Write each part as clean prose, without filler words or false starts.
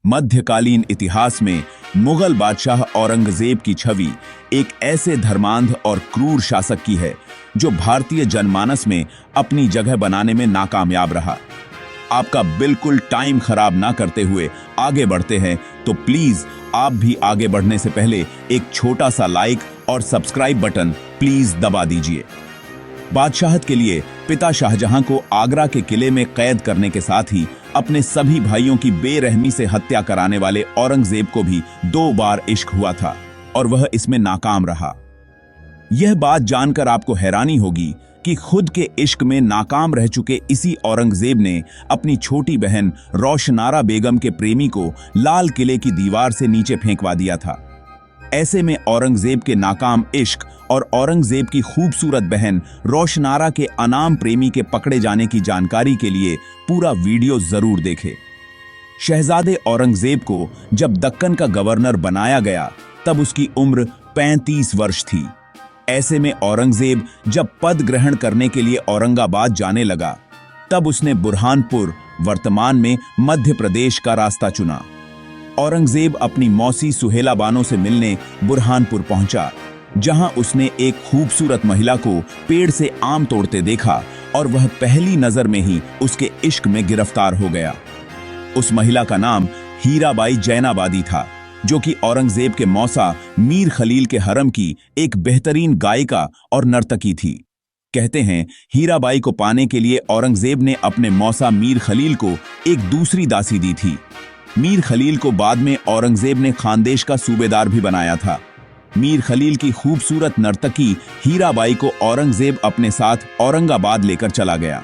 मध्यकालीन इतिहास में मुगल बादशाह औरंगजेब की छवि एक ऐसे धर्मांध और क्रूर शासक की है जो भारतीय जनमानस में अपनी जगह बनाने में नाकामयाब रहा। आपका बिल्कुल टाइम खराब ना करते हुए आगे बढ़ते हैं, तो प्लीज आप भी आगे बढ़ने से पहले एक छोटा सा लाइक और सब्सक्राइब बटन प्लीज दबा दीजिए। बादशाहत के लिए पिता शाहजहां को आगरा के किले में कैद करने के साथ ही अपने सभी भाइयों की बेरहमी से हत्या कराने वाले औरंगजेब को भी 2 बार इश्क हुआ था और वह इसमें नाकाम रहा। यह बात जानकर आपको हैरानी होगी कि खुद के इश्क में नाकाम रह चुके इसी औरंगजेब ने अपनी छोटी बहन रोशनारा बेगम के प्रेमी को लाल किले की दीवार से नीचे फेंकवा दिया था। ऐसे में औरंगजेब के नाकाम इश्क और औरंगजेब की खूबसूरत बहन रोशनारा के अनाम प्रेमी के पकड़े जाने की जानकारी के लिए पूरा वीडियो जरूर देखें। शहजादे औरंगजेब को जब दक्कन का गवर्नर बनाया गया तब उसकी उम्र 35 वर्ष थी। ऐसे में औरंगजेब जब पद ग्रहण करने के लिए औरंगाबाद जाने लगा तब उसने बुरहानपुर, वर्तमान में मध्य प्रदेश का रास्ता चुना। औरंगजेब अपनी मौसी सुहेला बानो से मिलने बुरहानपुर पहुंचा, जहां उसने एक खूबसूरत महिला को पेड़ से आम तोड़ते देखा और वह पहली नजर में ही उसके इश्क में गिरफ्तार हो गया। उस महिला का नाम हीराबाई जैनाबादी था, जो कि औरंगजेब के मौसा मीर खलील के हरम की एक बेहतरीन गायिका और नर्तकी थी। कहते हैं हीराबाई को पाने के लिए औरंगजेब ने अपने मौसा मीर खलील को एक दूसरी दासी दी थी। मीर खलील को बाद में औरंगजेब ने खानदेश का सूबेदार भी बनाया था। मीर खलील की खूबसूरत नर्तकी हीराबाई को औरंगजेब अपने साथ औरंगाबाद लेकर चला गया।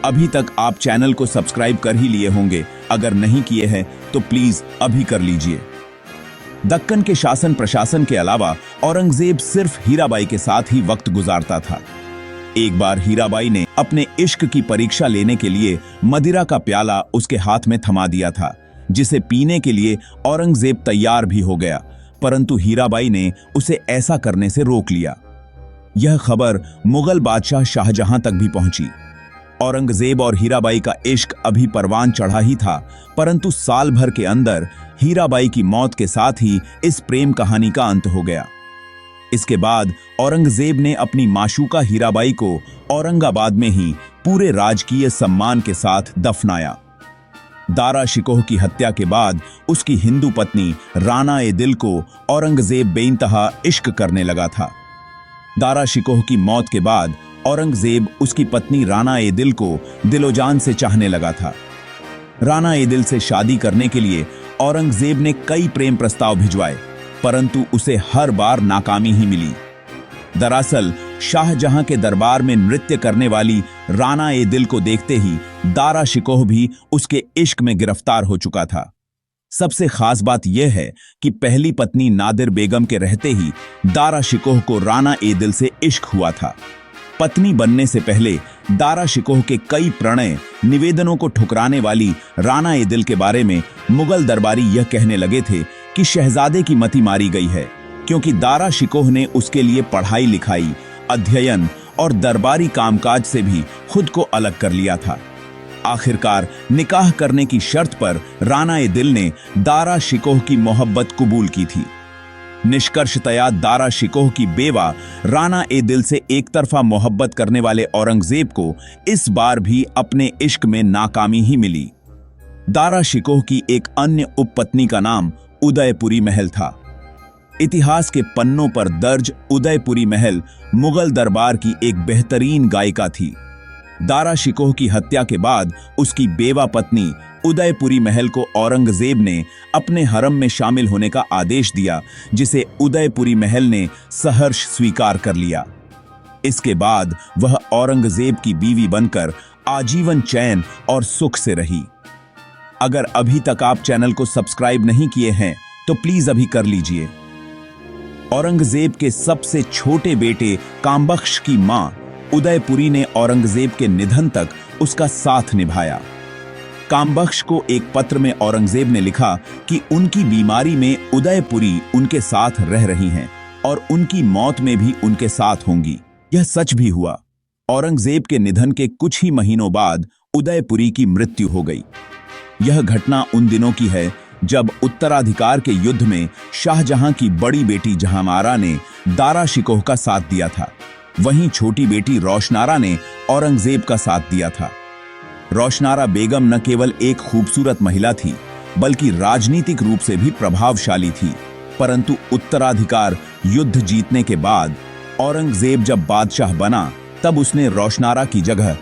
अभी तक आप चैनल को सब्सक्राइब कर ही लिए होंगे, अगर नहीं किए हैं तो प्लीज अभी कर लीजिए। दक्कन के शासन प्रशासन के अलावा औरंगजेब सिर्फ हीराबाई के साथ ही वक्त गुजारता था। एक बार हीराबाई ने अपने इश्क की परीक्षा लेने के लिए मदिरा का प्याला उसके हाथ में थमा दिया था, जिसे पीने के लिए औरंगजेब तैयार भी हो गया, परंतु हीराबाई ने उसे ऐसा करने से रोक लिया। यह खबर मुगल बादशाह शाहजहां तक भी पहुंची। औरंगजेब और हीराबाई का इश्क अभी परवान चढ़ा ही था, परंतु साल भर के अंदर हीराबाई की मौत के साथ ही इस प्रेम कहानी का अंत हो गया। इसके बाद औरंगजेब ने अपनी माशूका हीराबाई को औरंगाबाद में ही पूरे राजकीय सम्मान के साथ दफनाया। दारा शिकोह की हत्या के बाद उसकी हिंदू पत्नी राना ए दिल को औरंगजेब बेइंतहा इश्क करने लगा था। दारा शिकोह की मौत के बाद औरंगजेब उसकी पत्नी राना ए दिल को दिलोजान से चाहने लगा था। राना ए दिल से शादी करने के लिए औरंगजेब ने कई प्रेम प्रस्ताव भिजवाए, परंतु उसे हर बार नाकामी ही मिली। दरअसल शाहजहां के दरबार में नृत्य करने वाली राना ए दिल को देखते ही दारा शिकोह भी उसके इश्क में गिरफ्तार हो चुका था। सबसे खास बात यह है कि पहली पत्नी नादिर बेगम के रहते ही दारा शिकोह को राना ए दिल से इश्क हुआ था। पत्नी बनने से पहले दारा शिकोह के कई प्रणय निवेदनों को ठुकराने वाली राना ए दिल के बारे में मुगल दरबारी यह कहने लगे थे कि शहजादे की मति मारी गई है, क्योंकि दारा शिकोह ने उसके लिए पढ़ाई लिखाई, अध्ययन और दरबारी कामकाज से भी खुद को अलग कर लिया था। आखिरकार निकाह करने की शर्त पर राना ए दिल ने दारा शिकोह की मोहब्बत कबूल की थी। निष्कर्षतया दारा शिकोह की बेवा राना ए दिल से एक तरफा मोहब्बत करने वाले औरंगजेब को इस बार भी अपने इश्क में नाकामी ही मिली। दारा शिकोह की एक अन्य उपपत्नी का नाम उदयपुरी महल था। इतिहास के पन्नों पर दर्ज उदयपुरी महल मुगल दरबार की एक बेहतरीन गायिका थी। दारा शिकोह की हत्या के बाद उसकी बेवा पत्नी उदयपुरी महल को औरंगजेब ने अपने हरम में शामिल होने का आदेश दिया, जिसे उदयपुरी महल ने सहर्ष स्वीकार कर लिया। इसके बाद वह औरंगजेब की बीवी बनकर आजीवन चैन और सुख से रही। अगर अभी तक आप चैनल को सब्सक्राइब नहीं किए हैं तो प्लीज अभी कर लीजिए। औरंगजेब के सबसे छोटे बेटे कामबख्श की मां उदयपुरी ने औरंगजेब के निधन तक उसका साथ निभाया। कामबख्श को एक पत्र में औरंगजेब ने लिखा कि उनकी बीमारी में उदयपुरी उनके साथ रह रही हैं और उनकी मौत में भी उनके साथ होंगी। यह सच भी हुआ। औरंगजेब के निधन के कुछ ही महीनों बाद उदयपुरी की मृत्यु हो गई। यह घटना उन दिनों की है जब उत्तराधिकार के युद्ध में शाहजहां की बड़ी बेटी जहांआरा ने दारा शिकोह का साथ दिया था। वहीं छोटी बेटी रोशनारा ने औरंगजेब का साथ दिया था। रोशनारा बेगम न केवल एक खूबसूरत महिला थी, बल्कि राजनीतिक रूप से भी प्रभावशाली थी। परंतु उत्तराधिकार युद्ध जीतने के बाद औरंगजेब जब बादशाह बना, तब उसने रोशनारा की जगह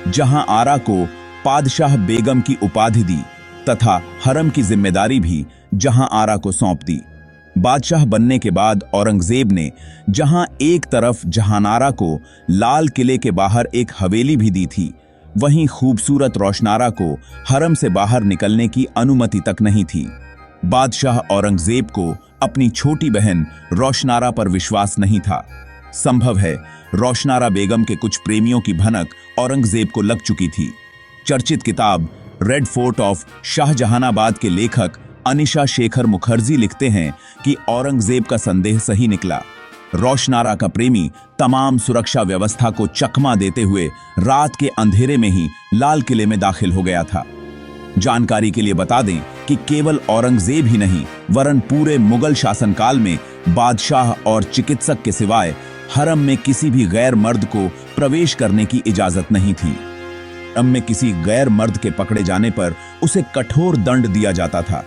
जहांआरा को पादशाह बेगम की उपाधि दी तथा हरम की जिम्मेदारी भी जहांआरा को सौंप दी। बादशाह बनने के बाद औरंगजेब ने जहां एक तरफ जहांआरा को लाल किले के बाहर एक हवेली भी दी थी, वहीं खूबसूरत रोशनारा को हरम से बाहर निकलने की अनुमति तक नहीं थी। बादशाह औरंगजेब को अपनी छोटी बहन रोशनारा पर विश्वास नहीं था। संभव है रोशनारा बेगम के कुछ प्रेमियों की भनक औरंगजेब को लग चुकी थी। चर्चित किताब रेड फोर्ट ऑफ शाहजहानाबाद के लेखक अनिशा शेखर मुखर्जी लिखते हैं कि औरंगजेब का संदेह सही निकला। रोशनारा का प्रेमी तमाम सुरक्षा व्यवस्था को चकमा देते हुए रात के अंधेरे में ही लाल किले में दाखिल हो गया था। जानकारी के लिए बता दें कि केवल औरंगजेब ही नहीं, वरन पूरे मुगल शासनकाल में बादशाह और चिकित्सक के सिवाय हरम में किसी भी गैर मर्द को प्रवेश करने की इजाजत नहीं थी। हरम में किसी गैर मर्द के पकड़े जाने पर उसे कठोर दंड दिया जाता था।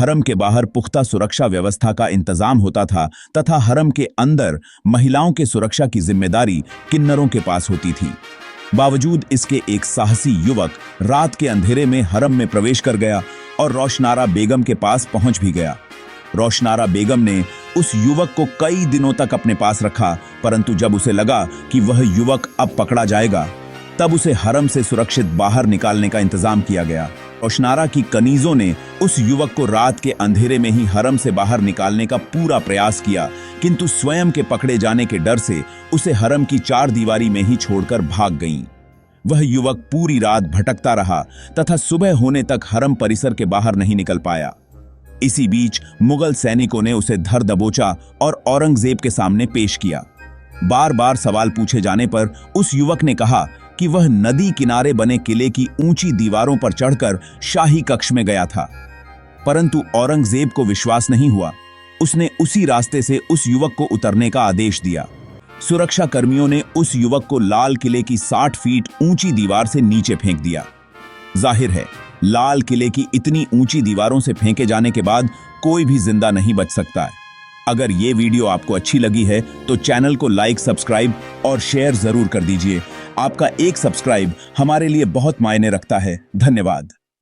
हरम के बाहर पुख्ता सुरक्षा व्यवस्था का इंतजाम होता था तथा हरम के अंदर महिलाओं के सुरक्षा की जिम्मेदारी किन्नरों के पास होती थी। बावजूद इसके एक साहसी युवक रात के अंधेरे में हरम में प्रवेश कर गया और रोशनारा बेगम के पास पहुंच भी गया। रोशनारा बेगम ने उस युवक को कई दिनों तक अपने पास रखा, परंतु जब उसे लगा कि वह युवक अब पकड़ा जाएगा, तब उसे हरम से सुरक्षित बाहर निकालने का इंतजाम किया गया। रोशनारा की कनीजों ने उस युवक को रात के अंधेरे में ही हरम से बाहर निकालने का पूरा प्रयास किया, किंतु स्वयं के पकड़े जाने के डर से उसे हरम की चार दीवारी में ही छोड़कर भाग गईं। वह युवक पूरी रात भटकता रहा तथा सुबह होने तक हरम परिसर के बाहर नहीं निकल पाया। इसी बीच मुगल सैनिकों ने उसे धर दबोचा और औरंगजेब के सामने पेश किया। बार बार सवाल पूछे जाने पर उस युवक ने कहा कि वह नदी किनारे बने किले की ऊंची दीवारों पर चढ़कर शाही कक्ष में गया था। परंतु औरंगजेब को विश्वास नहीं हुआ। उसने उसी रास्ते से उस युवक को उतरने का आदेश दिया। सुरक्षा कर्मियों ने उस युवक को लाल किले की 60 फीट ऊंची दीवार से नीचे फेंक दिया। जाहिर है, लाल किले की इतनी ऊंची दीवारों से फेंके जाने के बाद कोई भी जिंदा नहीं बच सकता है। अगर ये वीडियो आपको अच्छी लगी है तो चैनल को लाइक, सब्सक्राइब और शेयर जरूर कर दीजिए। आपका एक सब्सक्राइब हमारे लिए बहुत मायने रखता है। धन्यवाद।